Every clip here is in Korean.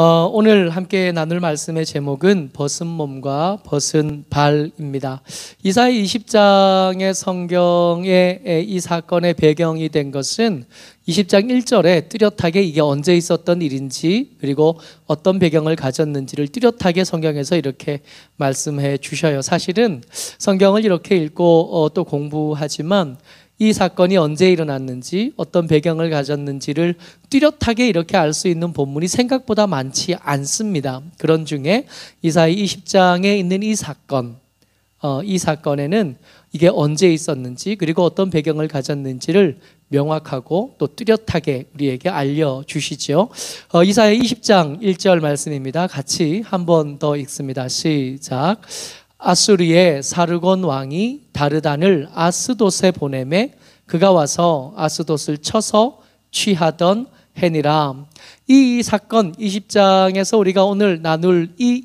오늘 함께 나눌 말씀의 제목은 벗은 몸과 벗은 발입니다. 이사야 20장의 성경의 이 사건의 배경이 된 것은 20장 1절에 뚜렷하게 이게 언제 있었던 일인지 그리고 어떤 배경을 가졌는지를 뚜렷하게 성경에서 이렇게 말씀해 주셔요. 사실은 성경을 이렇게 읽고 또 공부하지만 이 사건이 언제 일어났는지 어떤 배경을 가졌는지를 뚜렷하게 이렇게 알 수 있는 본문이 생각보다 많지 않습니다. 그런 중에 이사야 20장에 있는 이 사건에는 이게 언제 있었는지 그리고 어떤 배경을 가졌는지를 명확하고 또 뚜렷하게 우리에게 알려주시죠. 이사야 20장 1절 말씀입니다. 같이 한 번 더 읽습니다. 시작. 아수르의 사르곤 왕이 다르단을 아스돗에 보내매 그가 와서 아스돗을 쳐서 취하던 해니라. 이 사건 20장에서 우리가 오늘 나눌 이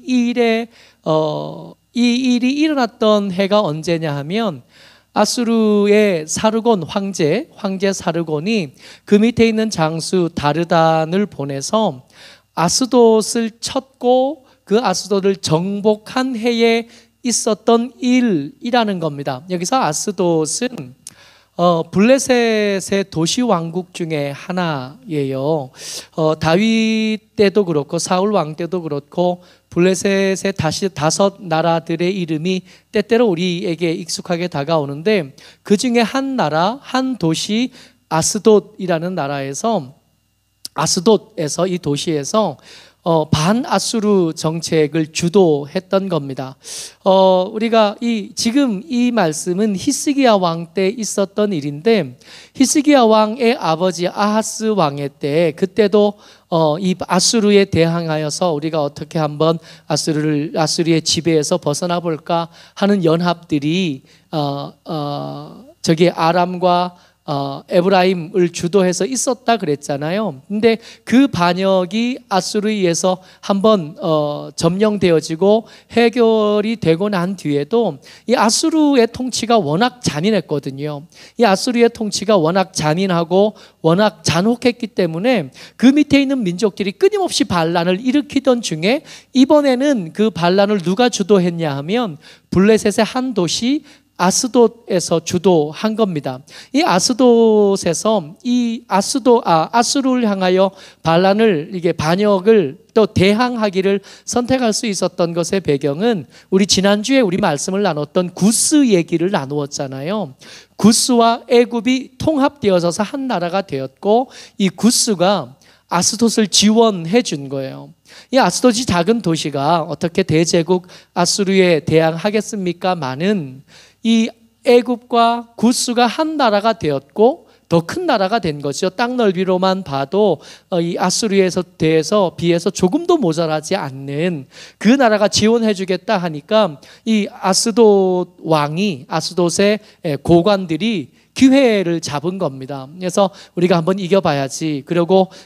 일이 일어났던 해가 언제냐 하면 아수르의 사르곤 황제 사르곤이 그 밑에 있는 장수 다르단을 보내서 아스돗을 쳤고 그 아스돗을 정복한 해에 있었던 일이라는 겁니다. 여기서 아스돗은 블레셋의 도시 왕국 중에 하나예요. 다윗 때도 그렇고 사울 왕 때도 그렇고 블레셋의 다섯 나라들의 이름이 때때로 우리에게 익숙하게 다가오는데 그 중에 한 나라, 한 도시 아스돗이라는 나라에서 아스돗에서 이 도시에서 반아수르 정책을 주도했던 겁니다. 우리가 지금 이 말씀은 히스기야 왕 때 있었던 일인데 히스기야 왕의 아버지 아하스 왕의 때 그때도 이 아수르에 대항하여서 우리가 어떻게 한번 아수르의 지배에서 벗어나 볼까 하는 연합들이 저기 아람과 에브라임을 주도해서 있었다 그랬잖아요. 근데 그 반역이 아수르에 의해서 한번 점령되어지고 해결이 되고 난 뒤에도 이 아수르의 통치가 워낙 잔인했거든요. 이 아수르의 통치가 워낙 잔인하고 워낙 잔혹했기 때문에 그 밑에 있는 민족들이 끊임없이 반란을 일으키던 중에 이번에는 그 반란을 누가 주도했냐 하면 블레셋의 한 도시 아스돗에서 주도한 겁니다. 이 아스돗에서 아수르를 향하여 반역을 또 대항하기를 선택할 수 있었던 것의 배경은 우리 지난주에 우리 말씀을 나눴던 구스 얘기를 나누었잖아요. 구스와 애굽이 통합되어져서 한 나라가 되었고 이 구스가 아스돗을 지원해 준 거예요. 이 아스돗이 작은 도시가 어떻게 대제국 아수르에 대항하겠습니까? 많은 이 애굽과 구스가 한 나라가 되었고 더 큰 나라가 된 거죠. 땅 넓이로만 봐도 이 아수르에서 비해서 조금도 모자라지 않는 그 나라가 지원해 주겠다 하니까 이 아스돗 왕이 아스돗의 고관들이 기회를 잡은 겁니다. 그래서 우리가 한번 이겨봐야지.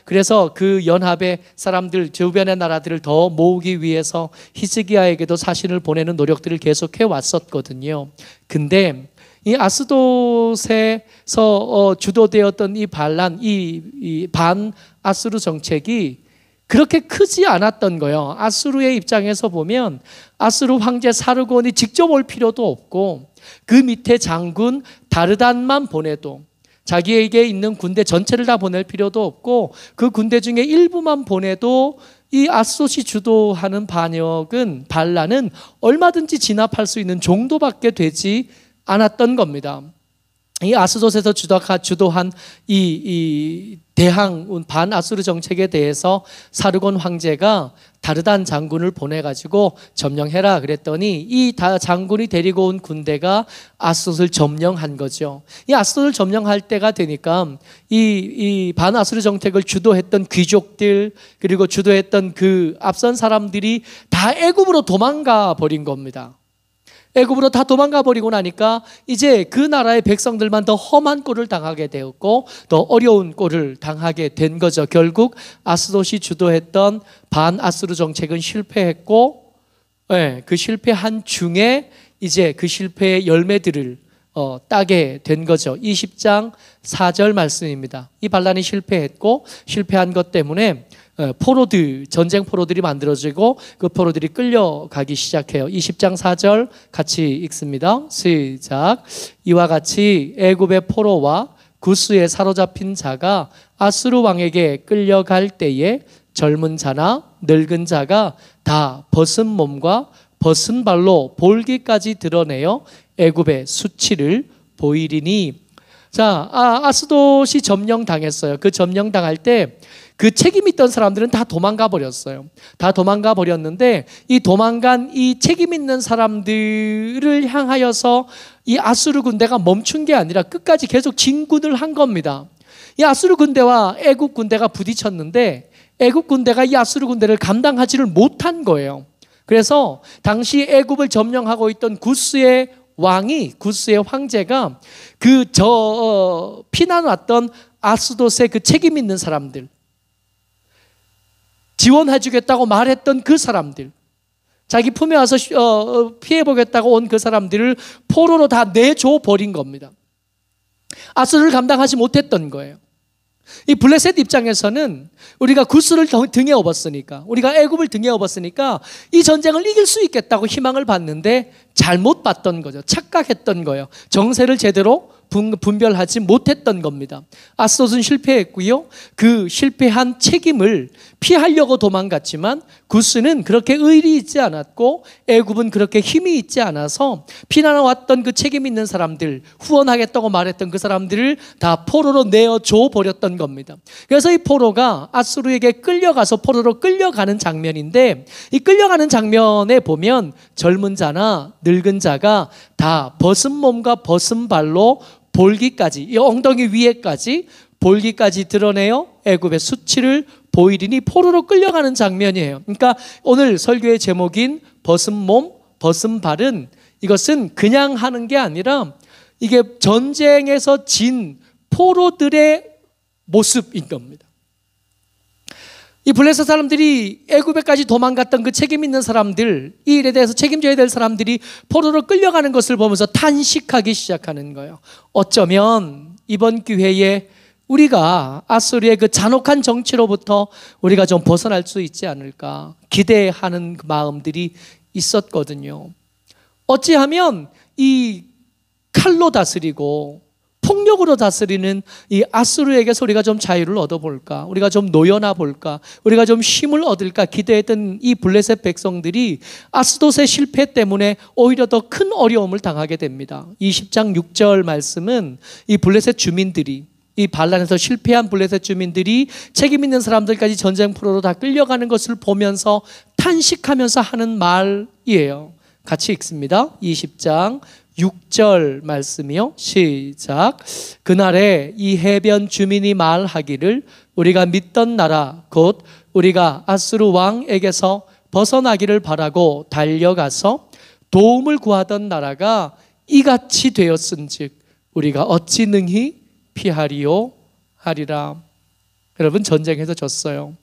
그래서 그 연합의 사람들 주변의 나라들을 더 모으기 위해서 히스기야에게도 사신을 보내는 노력들을 계속해 왔었거든요. 근데 이 아스돗에서 주도되었던 이 반란, 이 반아수르 정책이 그렇게 크지 않았던 거예요. 아수르의 입장에서 보면 아수르 황제 사르곤이 직접 올 필요도 없고 그 밑에 장군 다르단만 보내도 자기에게 있는 군대 전체를 다 보낼 필요도 없고 그 군대 중에 일부만 보내도 이 아스돗이 주도하는 반란은 얼마든지 진압할 수 있는 정도밖에 되지 않았던 겁니다. 이 아스돗에서 주도한 이 대항 반아수르 정책에 대해서 사르곤 황제가 다르단 장군을 보내가지고 점령해라 그랬더니 이 장군이 데리고 온 군대가 아스돗을 점령한 거죠. 이 아스돗을 점령할 때가 되니까 이 반아수르 정책을 주도했던 귀족들 그리고 주도했던 그 앞선 사람들이 다 애굽으로 도망가 버린 겁니다. 애굽으로 다 도망가 버리고 나니까 이제 그 나라의 백성들만 더 험한 꼴을 당하게 되었고 더 어려운 꼴을 당하게 된 거죠. 결국 아스돗이 주도했던 반아수르 정책은 실패했고 그 실패한 중에 이제 그 실패의 열매들을 따게 된 거죠. 20장 4절 말씀입니다. 이 반란이 실패했고 실패한 것 때문에 포로들, 전쟁 포로들이 만들어지고 그 포로들이 끌려가기 시작해요. 20장 4절 같이 읽습니다. 시작. 이와 같이 애굽의 포로와 구스에 사로잡힌 자가 아수르 왕에게 끌려갈 때에 젊은 자나 늙은 자가 다 벗은 몸과 벗은 발로 볼기까지 드러내어 애굽의 수치를 보이리니. 자, 아스돗이 점령당했어요. 그 점령당할 때 그 책임 있던 사람들은 다 도망가 버렸어요. 다 도망가 버렸는데 이 도망간 이 책임 있는 사람들을 향하여서 이 아수르 군대가 멈춘 게 아니라 끝까지 계속 진군을 한 겁니다. 이 아수르 군대와 애굽 군대가 부딪혔는데 애굽 군대가 이 아수르 군대를 감당하지를 못한 거예요. 그래서 당시 애굽을 점령하고 있던 구스의 황제가 피난 왔던 아스돗의 그 책임 있는 사람들, 지원해주겠다고 말했던 그 사람들, 자기 품에 와서 피해보겠다고 온 그 사람들을 포로로 다 내줘 버린 겁니다. 아수르를 감당하지 못했던 거예요. 이 블레셋 입장에서는 우리가 구스를 등에 업었으니까, 우리가 애굽을 등에 업었으니까 이 전쟁을 이길 수 있겠다고 희망을 봤는데 잘못 봤던 거죠. 착각했던 거예요. 정세를 제대로 분별하지 못했던 겁니다. 아스돗은 실패했고요. 그 실패한 책임을 피하려고 도망갔지만 구스는 그렇게 의리 있지 않았고 애굽은 그렇게 힘이 있지 않아서 피난 왔던 그 책임 있는 사람들, 후원하겠다고 말했던 그 사람들을 다 포로로 내어줘 버렸던 겁니다. 그래서 이 포로가 아수르에게 끌려가서 포로로 끌려가는 장면인데, 이 끌려가는 장면에 보면 젊은 자나 늙은 자가 다 벗은 몸과 벗은 발로 볼기까지, 이 엉덩이 위에까지 볼기까지 드러내어 애굽의 수치를 보이리니 포로로 끌려가는 장면이에요. 그러니까 오늘 설교의 제목인 벗은 몸, 벗은 발은 이것은 그냥 하는 게 아니라 이게 전쟁에서 진 포로들의 모습인 겁니다. 이 블레셋 사람들이 애굽에까지 도망갔던 그 책임 있는 사람들, 이 일에 대해서 책임져야 될 사람들이 포로로 끌려가는 것을 보면서 탄식하기 시작하는 거예요. 어쩌면 이번 기회에 우리가 아수르의 그 잔혹한 정치로부터 우리가 좀 벗어날 수 있지 않을까 기대하는 그 마음들이 있었거든요. 어찌하면 이 칼로 다스리고 폭력으로 다스리는 이 아수르에게서 우리가 좀 자유를 얻어볼까, 우리가 좀 놓여나 볼까, 우리가 좀 힘을 얻을까 기대했던 이 블레셋 백성들이 아스돗의 실패 때문에 오히려 더 큰 어려움을 당하게 됩니다. 20장 6절 말씀은 이 블레셋 주민들이, 이 반란에서 실패한 블레셋 주민들이 책임 있는 사람들까지 전쟁 포로로 다 끌려가는 것을 보면서 탄식하면서 하는 말이에요. 같이 읽습니다. 20장 6절 말씀이요. 시작. 그날에 이 해변 주민이 말하기를 우리가 믿던 나라 곧 우리가 아수르 왕에게서 벗어나기를 바라고 달려가서 도움을 구하던 나라가 이같이 되었은즉 우리가 어찌 능히 피하리요 하리라. 여러분, 전쟁에서 졌어요.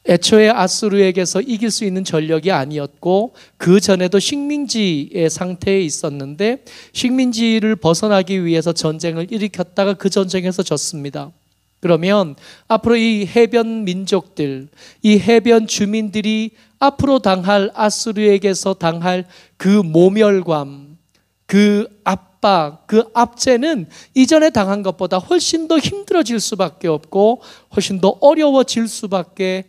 애초에 아수르에게서 이길 수 있는 전력이 아니었고 그 전에도 식민지의 상태에 있었는데 식민지를 벗어나기 위해서 전쟁을 일으켰다가 그 전쟁에서 졌습니다. 그러면 앞으로 이 해변 민족들, 이 해변 주민들이 앞으로 당할 아수르에게서 당할 그 모멸감, 그 압박, 그 압제는 이전에 당한 것보다 훨씬 더 힘들어질 수밖에 없고 훨씬 더 어려워질 수밖에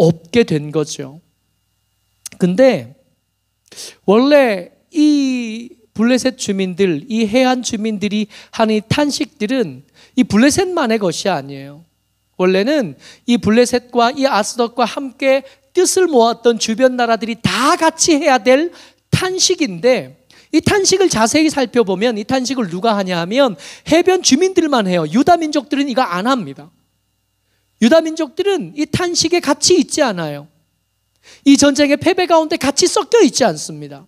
없게 된 거죠. 근데 원래 이 블레셋 주민들, 이 해안 주민들이 하는 이 탄식들은 이 블레셋만의 것이 아니에요. 원래는 이 블레셋과 이 아스돗과 함께 뜻을 모았던 주변 나라들이 다 같이 해야 될 탄식인데, 이 탄식을 자세히 살펴보면 이 탄식을 누가 하냐 하면 해변 주민들만 해요. 유다 민족들은 이거 안 합니다. 유다 민족들은 이 탄식에 같이 있지 않아요. 이 전쟁의 패배 가운데 같이 섞여 있지 않습니다.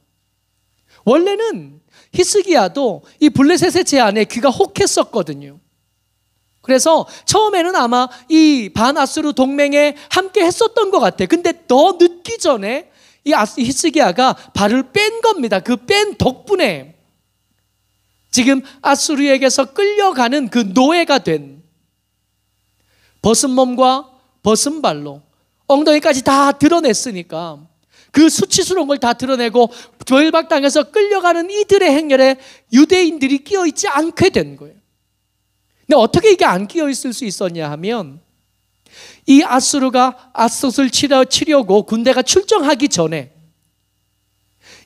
원래는 히스기야도 이 블레셋의 제안에 귀가 혹했었거든요. 그래서 처음에는 아마 이 반아수르 동맹에 함께 했었던 것 같아요. 근데 더 늦기 전에 이 히스기야가 발을 뺀 겁니다. 그 뺀 덕분에 지금 아수르에게서 끌려가는 그 노예가 된, 벗은 몸과 벗은 발로 엉덩이까지 다 드러냈으니까 그 수치스러운 걸 다 드러내고 결박당해서 끌려가는 이들의 행렬에 유대인들이 끼어있지 않게 된 거예요. 근데 어떻게 이게 안 끼어있을 수 있었냐 하면 이 아수르가 앗솥을 치려고 군대가 출정하기 전에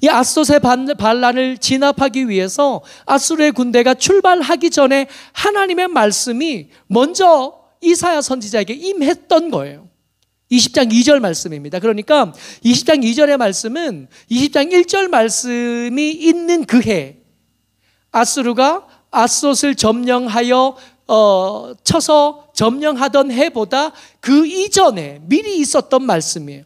이 앗솥의 반란을 진압하기 위해서 아수르의 군대가 출발하기 전에 하나님의 말씀이 먼저 이사야 선지자에게 임했던 거예요. 20장 2절 말씀입니다. 그러니까 20장 2절의 말씀은 20장 1절 말씀이 있는 그 해 아수르가 앗솥을 점령하여 쳐서 점령하던 해보다 그 이전에 미리 있었던 말씀이에요.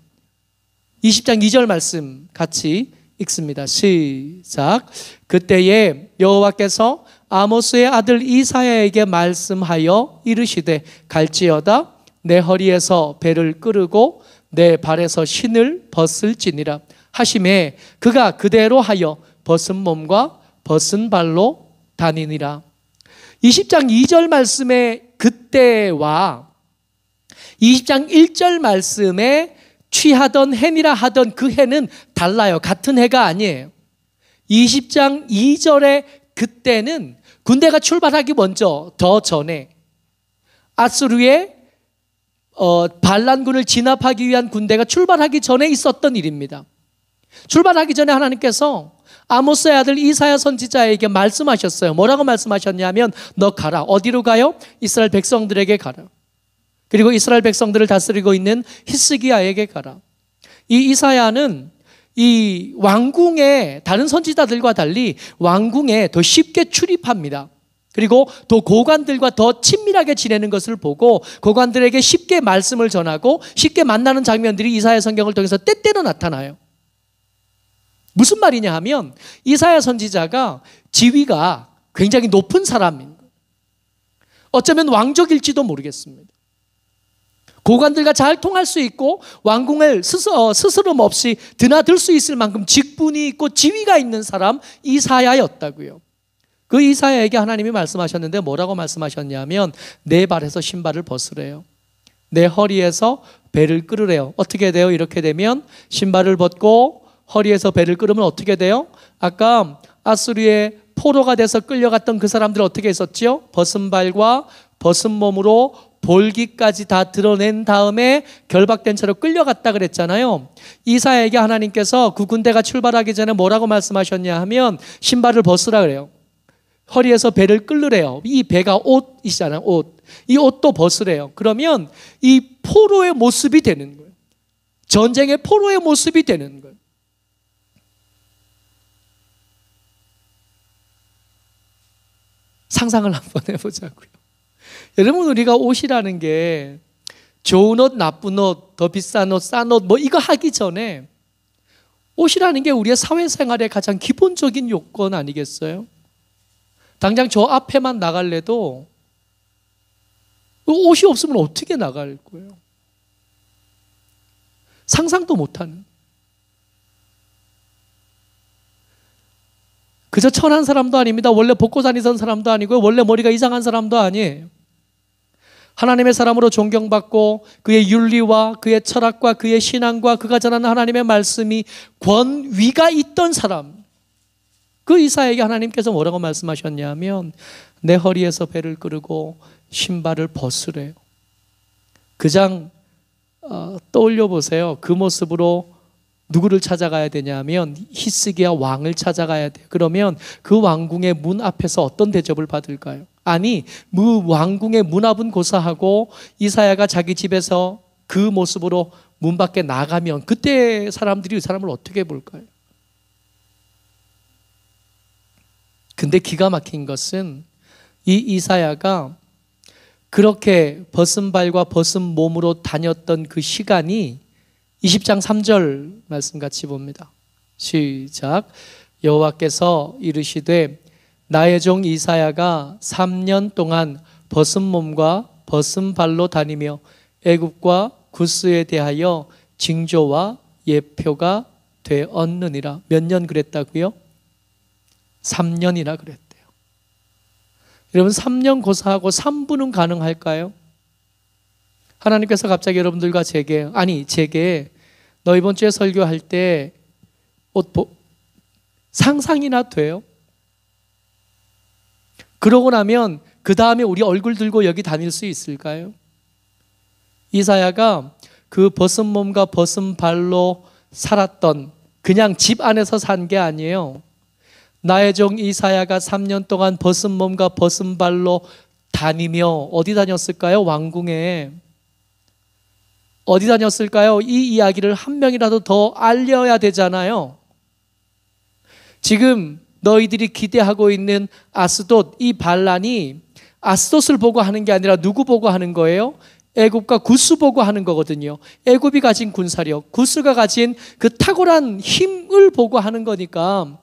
20장 2절 말씀 같이 읽습니다. 시작. 그때에 여호와께서 아모스의 아들 이사야에게 말씀하여 이르시되 갈지어다 내 허리에서 배를 끄르고 내 발에서 신을 벗을지니라 하심에 그가 그대로 하여 벗은 몸과 벗은 발로 다니니라. 20장 2절 말씀의 그때와 20장 1절 말씀에 취하던 해니라 하던 그 해는 달라요. 같은 해가 아니에요. 20장 2절의 그때는 군대가 출발하기 먼저 더 전에 아수르의 반란군을 진압하기 위한 군대가 출발하기 전에 있었던 일입니다. 출발하기 전에 하나님께서 아모스의 아들 이사야 선지자에게 말씀하셨어요. 뭐라고 말씀하셨냐면 너 가라. 어디로 가요? 이스라엘 백성들에게 가라. 그리고 이스라엘 백성들을 다스리고 있는 히스기야에게 가라. 이 이사야는 이 왕궁에 다른 선지자들과 달리 왕궁에 더 쉽게 출입합니다. 그리고 또 고관들과 더 친밀하게 지내는 것을 보고 고관들에게 쉽게 말씀을 전하고 쉽게 만나는 장면들이 이사야 성경을 통해서 때때로 나타나요. 무슨 말이냐 하면 이사야 선지자가 지위가 굉장히 높은 사람인 거예요. 어쩌면 왕족일지도 모르겠습니다. 고관들과 잘 통할 수 있고 왕궁을 스스럼 없이 드나들 수 있을 만큼 직분이 있고 지위가 있는 사람 이사야였다고요. 그 이사야에게 하나님이 말씀하셨는데 뭐라고 말씀하셨냐면 내 발에서 신발을 벗으래요. 내 허리에서 배를 끌으래요. 어떻게 돼요? 이렇게 되면 신발을 벗고 허리에서 배를 끌으면 어떻게 돼요? 아까 아수르의 포로가 돼서 끌려갔던 그 사람들 어떻게 했었지요? 벗은 발과 벗은 몸으로 볼기까지 다 드러낸 다음에 결박된 채로 끌려갔다 그랬잖아요. 이사야에게 하나님께서 그 군대가 출발하기 전에 뭐라고 말씀하셨냐 하면 신발을 벗으라 그래요. 허리에서 배를 끌으래요. 이 배가 옷이잖아요. 옷. 이 옷도 벗으래요. 그러면 이 포로의 모습이 되는 거예요. 전쟁의 포로의 모습이 되는 거예요. 상상을 한번 해보자고요. 여러분 우리가 옷이라는 게 좋은 옷, 나쁜 옷, 더 비싼 옷, 싼 옷 뭐 이거 하기 전에 옷이라는 게 우리의 사회생활의 가장 기본적인 요건 아니겠어요? 당장 저 앞에만 나갈래도 옷이 없으면 어떻게 나갈 거예요? 상상도 못하는. 그저 천한 사람도 아닙니다. 원래 벗고 다니던 사람도 아니고요. 원래 머리가 이상한 사람도 아니에요. 하나님의 사람으로 존경받고 그의 윤리와 그의 철학과 그의 신앙과 그가 전하는 하나님의 말씀이 권위가 있던 사람. 그 이사야에게 하나님께서 뭐라고 말씀하셨냐면 내 허리에서 배를 끌고 신발을 벗으래요. 그장 떠올려 보세요. 그 모습으로 누구를 찾아가야 되냐면 히스기야 왕을 찾아가야 돼요. 그러면 그 왕궁의 문 앞에서 어떤 대접을 받을까요? 아니, 왕궁의 문 앞은 고사하고 이사야가 자기 집에서 그 모습으로 문 밖에 나가면 그때 사람들이 이 사람을 어떻게 볼까요? 근데 기가 막힌 것은 이 이사야가 그렇게 벗은 발과 벗은 몸으로 다녔던 그 시간이 20장 3절 말씀 같이 봅니다. 시작. 여호와께서 이르시되 나의 종 이사야가 3년 동안 벗은 몸과 벗은 발로 다니며 애굽과 구스에 대하여 징조와 예표가 되었느니라. 몇 년 그랬다고요? 3년이나 그랬대요. 여러분 3년 고사하고 3분은 가능할까요? 하나님께서 갑자기 여러분들과 제게 너 이번 주에 설교할 때 옷 상상이나 돼요? 그러고 나면 그 다음에 우리 얼굴 들고 여기 다닐 수 있을까요? 이사야가 그 벗은 몸과 벗은 발로 살았던, 그냥 집 안에서 산 게 아니에요. 나의 종 이사야가 3년 동안 벗은 몸과 벗은 발로 다니며 어디 다녔을까요? 왕궁에. 어디 다녔을까요? 이 이야기를 한 명이라도 더 알려야 되잖아요. 지금 너희들이 기대하고 있는 아스돗, 이 반란이 아스돗을 보고 하는 게 아니라 누구 보고 하는 거예요? 애굽과 구스 보고 하는 거거든요. 애굽이 가진 군사력, 구스가 가진 그 탁월한 힘을 보고 하는 거니까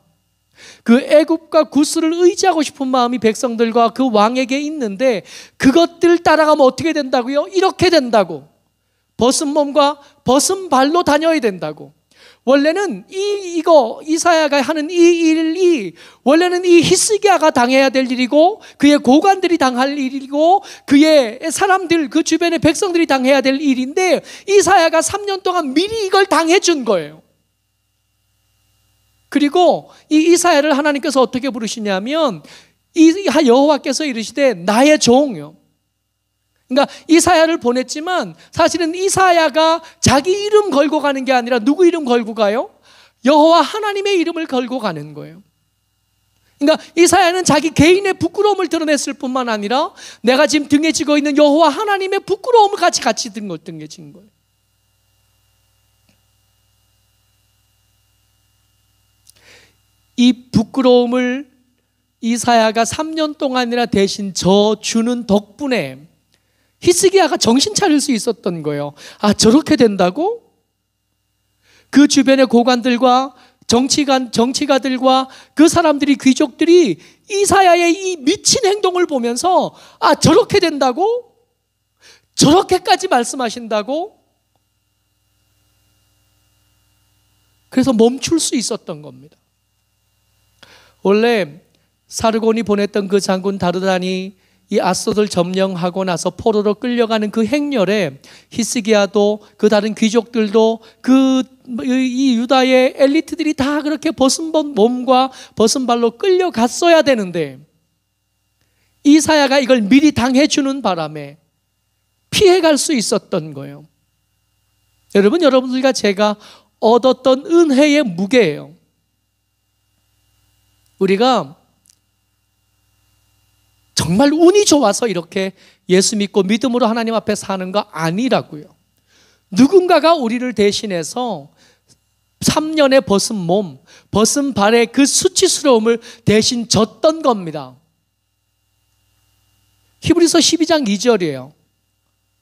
그 애굽과 구스를 의지하고 싶은 마음이 백성들과 그 왕에게 있는데 그것들 따라가면 어떻게 된다고요? 이렇게 된다고. 벗은 몸과 벗은 발로 다녀야 된다고. 원래는 이사야가 하는 이 일이 원래는 이 히스기야가 당해야 될 일이고 그의 고관들이 당할 일이고 그의 사람들, 그 주변의 백성들이 당해야 될 일인데 이사야가 3년 동안 미리 이걸 당해준 거예요. 그리고 이 이사야를 하나님께서 어떻게 부르시냐면 여호와께서 이르시되 나의 종이요. 그러니까 이사야를 보냈지만 사실은 이사야가 자기 이름 걸고 가는 게 아니라 누구 이름 걸고 가요? 여호와 하나님의 이름을 걸고 가는 거예요. 그러니까 이사야는 자기 개인의 부끄러움을 드러냈을 뿐만 아니라 내가 지금 등에 지고 있는 여호와 하나님의 부끄러움을 같이 등에 진 거예요. 이 부끄러움을 이사야가 3년 동안이나 대신 져주는 덕분에 히스기야가 정신 차릴 수 있었던 거예요. 아, 저렇게 된다고? 그 주변의 고관들과 정치가들과 그 사람들이, 귀족들이 이사야의 이 미친 행동을 보면서 아, 저렇게 된다고? 저렇게까지 말씀하신다고? 그래서 멈출 수 있었던 겁니다. 원래 사르곤이 보냈던 그 장군 다르단이 이 아스돗을 점령하고 나서 포로로 끌려가는 그 행렬에 히스기야도 그 다른 귀족들도 이 유다의 엘리트들이 다 그렇게 벗은 몸과 벗은 발로 끌려갔어야 되는데 이사야가 이걸 미리 당해주는 바람에 피해갈 수 있었던 거예요. 여러분들과 제가 얻었던 은혜의 무게예요. 우리가 정말 운이 좋아서 이렇게 예수 믿고 믿음으로 하나님 앞에 사는 거 아니라고요. 누군가가 우리를 대신해서 3년의 벗은 몸, 벗은 발의 그 수치스러움을 대신 졌던 겁니다. 히브리서 12장 2절이에요.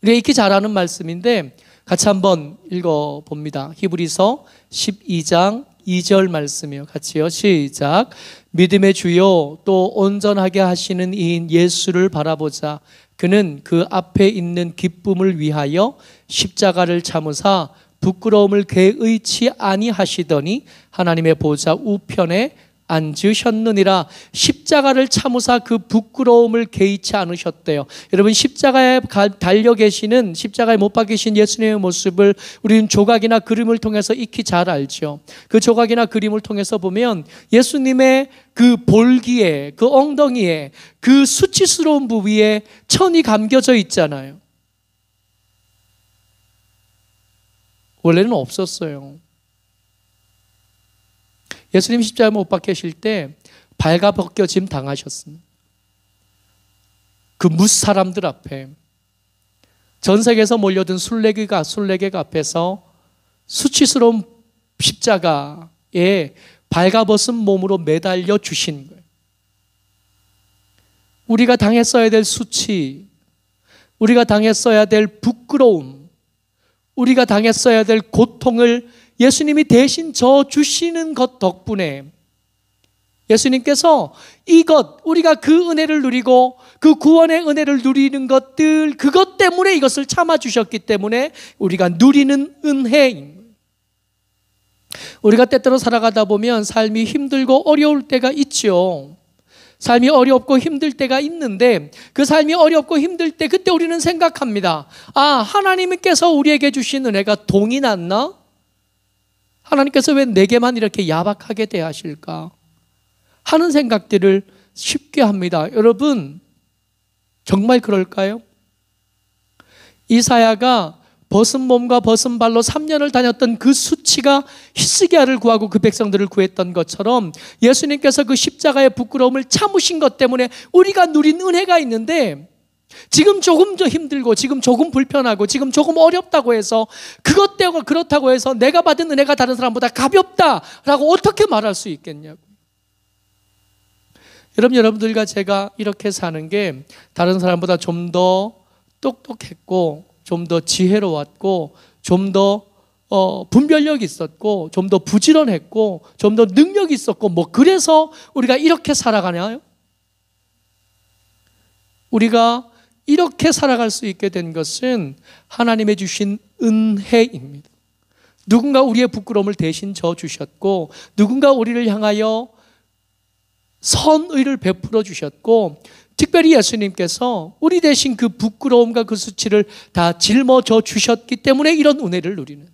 우리가 익히 잘 아는 말씀인데 같이 한번 읽어봅니다. 히브리서 12장 2절 말씀이요. 같이요. 시작. 믿음의 주요 또 온전하게 하시는 이인 예수를 바라보자. 그는 그 앞에 있는 기쁨을 위하여 십자가를 참으사 부끄러움을 개의치 아니하시더니 하나님의 보좌 우편에 앉으셨느니라. 십자가를 참으사 그 부끄러움을 개의치 않으셨대요. 여러분, 십자가에 달려 계시는, 십자가에 못 박히신 예수님의 모습을 우리는 조각이나 그림을 통해서 익히 잘 알죠. 그 조각이나 그림을 통해서 보면 예수님의 그 볼기에, 그 엉덩이에, 그 수치스러운 부위에 천이 감겨져 있잖아요. 원래는 없었어요. 예수님 십자가에 못 박히실 때 발가벗겨짐 당하셨습니다. 그 무사람들 앞에, 전 세계에서 몰려든 순례객 앞에서 수치스러운 십자가에 발가벗은 몸으로 매달려 주신 거예요. 우리가 당했어야 될 수치, 우리가 당했어야 될 부끄러움, 우리가 당했어야 될 고통을 예수님이 대신 져주시는 것 덕분에 예수님께서 이것, 우리가 그 은혜를 누리고 그 구원의 은혜를 누리는 것들, 그것 때문에 이것을 참아주셨기 때문에 우리가 누리는 은혜인 거예요. 우리가 때때로 살아가다 보면 삶이 힘들고 어려울 때가 있죠. 삶이 어렵고 힘들 때가 있는데 그 삶이 어렵고 힘들 때 그때 우리는 생각합니다. 아, 하나님께서 우리에게 주신 은혜가 동이 났나? 하나님께서 왜 내게만 이렇게 야박하게 대하실까? 하는 생각들을 쉽게 합니다. 여러분, 정말 그럴까요? 이사야가 벗은 몸과 벗은 발로 3년을 다녔던 그 수치가 히스기야를 구하고 그 백성들을 구했던 것처럼 예수님께서 그 십자가의 부끄러움을 참으신 것 때문에 우리가 누린 은혜가 있는데, 지금 조금 더 힘들고 지금 조금 불편하고 지금 조금 어렵다고 해서 그것 때문에 그렇다고 해서 내가 받은 은혜가 다른 사람보다 가볍다라고 어떻게 말할 수 있겠냐고. 여러분들과 제가 이렇게 사는 게 다른 사람보다 좀 더 똑똑했고 좀 더 지혜로웠고 좀 더 분별력이 있었고 좀 더 부지런했고 좀 더 능력이 있었고 뭐 그래서 우리가 이렇게 살아가나요? 우리가 이렇게 살아갈 수 있게 된 것은 하나님의 주신 은혜입니다. 누군가 우리의 부끄러움을 대신 져주셨고 누군가 우리를 향하여 선의를 베풀어 주셨고 특별히 예수님께서 우리 대신 그 부끄러움과 그 수치를 다 짊어져 주셨기 때문에 이런 은혜를 누리는,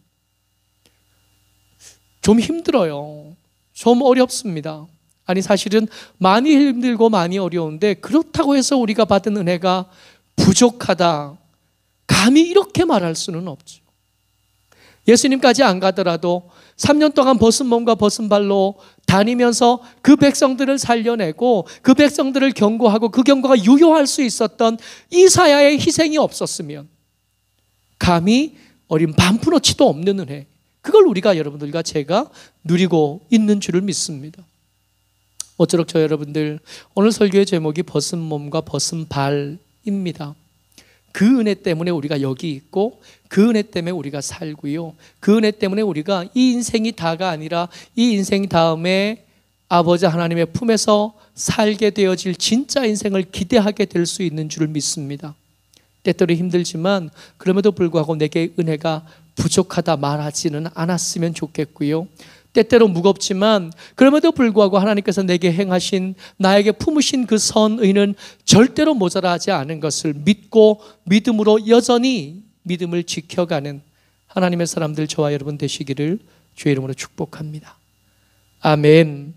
좀 힘들어요. 좀 어렵습니다. 아니 사실은 많이 힘들고 많이 어려운데 그렇다고 해서 우리가 받은 은혜가 부족하다, 감히 이렇게 말할 수는 없죠. 예수님까지 안 가더라도 3년 동안 벗은 몸과 벗은 발로 다니면서 그 백성들을 살려내고 그 백성들을 경고하고 그 경고가 유효할 수 있었던 이사야의 희생이 없었으면 감히 어린 반푼어치도 없는 은혜, 그걸 우리가 여러분들과 제가 누리고 있는 줄을 믿습니다. 모쪼록 저 여러분들, 오늘 설교의 제목이 벗은 몸과 벗은 발입니다. 그 은혜 때문에 우리가 여기 있고 그 은혜 때문에 우리가 살고요, 그 은혜 때문에 우리가 이 인생이 다가 아니라 이 인생 다음에 아버지 하나님의 품에서 살게 되어질 진짜 인생을 기대하게 될 수 있는 줄을 믿습니다. 때때로 힘들지만 그럼에도 불구하고 내게 은혜가 부족하다 말하지는 않았으면 좋겠고요, 때때로 무겁지만 그럼에도 불구하고 하나님께서 내게 행하신, 나에게 품으신 그 선의는 절대로 모자라지 않은 것을 믿고 믿음으로 여전히 믿음을 지켜가는 하나님의 사람들 저와 여러분 되시기를 주의 이름으로 축복합니다. 아멘.